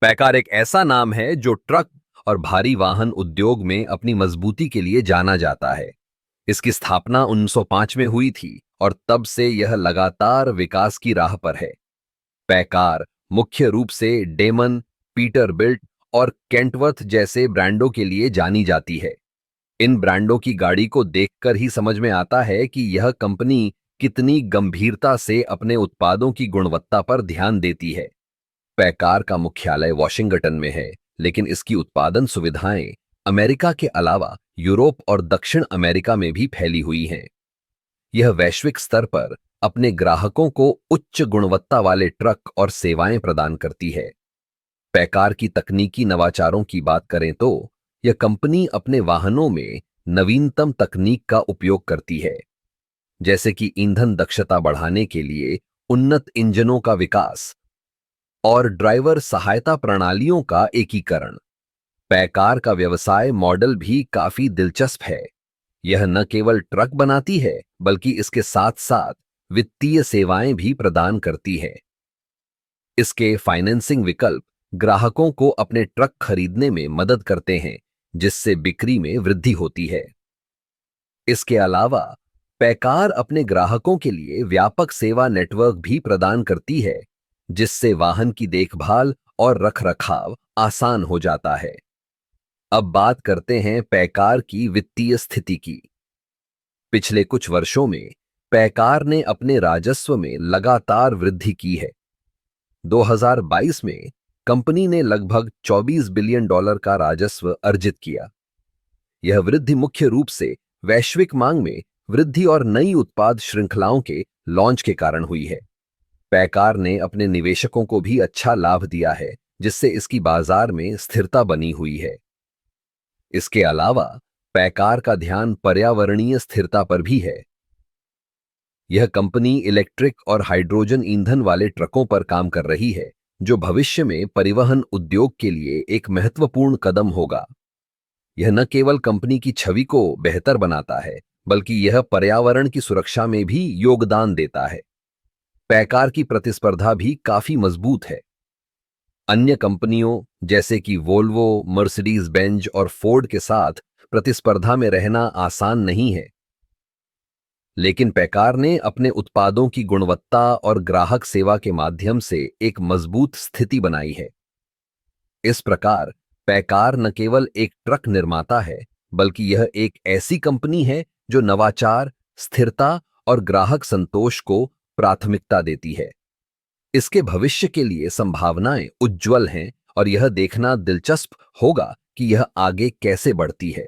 पैकार एक ऐसा नाम है जो ट्रक और भारी वाहन उद्योग में अपनी मजबूती के लिए जाना जाता है। इसकी स्थापना 1905 में हुई थी और तब से यह लगातार विकास की राह पर है। पैकार मुख्य रूप से डेमन, पीटरबिल्ट और केंटवर्थ जैसे ब्रांडों के लिए जानी जाती है। इन ब्रांडों की गाड़ी को देखकर ही समझ में आता है कि यह कंपनी कितनी गंभीरता से अपने उत्पादों की गुणवत्ता पर ध्यान देती है। पैकार का मुख्यालय वॉशिंगटन में है, लेकिन इसकी उत्पादन सुविधाएं अमेरिका के अलावा यूरोप और दक्षिण अमेरिका में भी फैली हुई हैं। यह वैश्विक स्तर पर अपने ग्राहकों को उच्च गुणवत्ता वाले ट्रक और सेवाएं प्रदान करती है। पैकार की तकनीकी नवाचारों की बात करें तो यह कंपनी अपने वाहनों में नवीनतम तकनीक का उपयोग करती है, जैसे कि ईंधन दक्षता बढ़ाने के लिए उन्नत इंजनों का विकास और ड्राइवर सहायता प्रणालियों का एकीकरण। पैकार का व्यवसाय मॉडल भी काफी दिलचस्प है। यह न केवल ट्रक बनाती है, बल्कि इसके साथ साथ वित्तीय सेवाएं भी प्रदान करती है। इसके फाइनेंसिंग विकल्प ग्राहकों को अपने ट्रक खरीदने में मदद करते हैं, जिससे बिक्री में वृद्धि होती है। इसके अलावा पैकार अपने ग्राहकों के लिए व्यापक सेवा नेटवर्क भी प्रदान करती है, जिससे वाहन की देखभाल और रखरखाव आसान हो जाता है। अब बात करते हैं पैकार की वित्तीय स्थिति की। पिछले कुछ वर्षों में पैकार ने अपने राजस्व में लगातार वृद्धि की है। 2022 में कंपनी ने लगभग $24 बिलियन का राजस्व अर्जित किया। यह वृद्धि मुख्य रूप से वैश्विक मांग में वृद्धि और नई उत्पाद श्रृंखलाओं के लॉन्च के कारण हुई है। पैकार ने अपने निवेशकों को भी अच्छा लाभ दिया है, जिससे इसकी बाजार में स्थिरता बनी हुई है। इसके अलावा पैकार का ध्यान पर्यावरणीय स्थिरता पर भी है। यह कंपनी इलेक्ट्रिक और हाइड्रोजन ईंधन वाले ट्रकों पर काम कर रही है, जो भविष्य में परिवहन उद्योग के लिए एक महत्वपूर्ण कदम होगा। यह न केवल कंपनी की छवि को बेहतर बनाता है, बल्कि यह पर्यावरण की सुरक्षा में भी योगदान देता है। पैकार की प्रतिस्पर्धा भी काफी मजबूत है। अन्य कंपनियों जैसे कि वोल्वो, मर्सिडीज बेंज और फोर्ड के साथ प्रतिस्पर्धा में रहना आसान नहीं है, लेकिन पैकार ने अपने उत्पादों की गुणवत्ता और ग्राहक सेवा के माध्यम से एक मजबूत स्थिति बनाई है। इस प्रकार पैकार न केवल एक ट्रक निर्माता है, बल्कि यह एक ऐसी कंपनी है जो नवाचार, स्थिरता और ग्राहक संतोष को प्राथमिकता देती है। इसके भविष्य के लिए संभावनाएं उज्जवल हैं और यह देखना दिलचस्प होगा कि यह आगे कैसे बढ़ती है।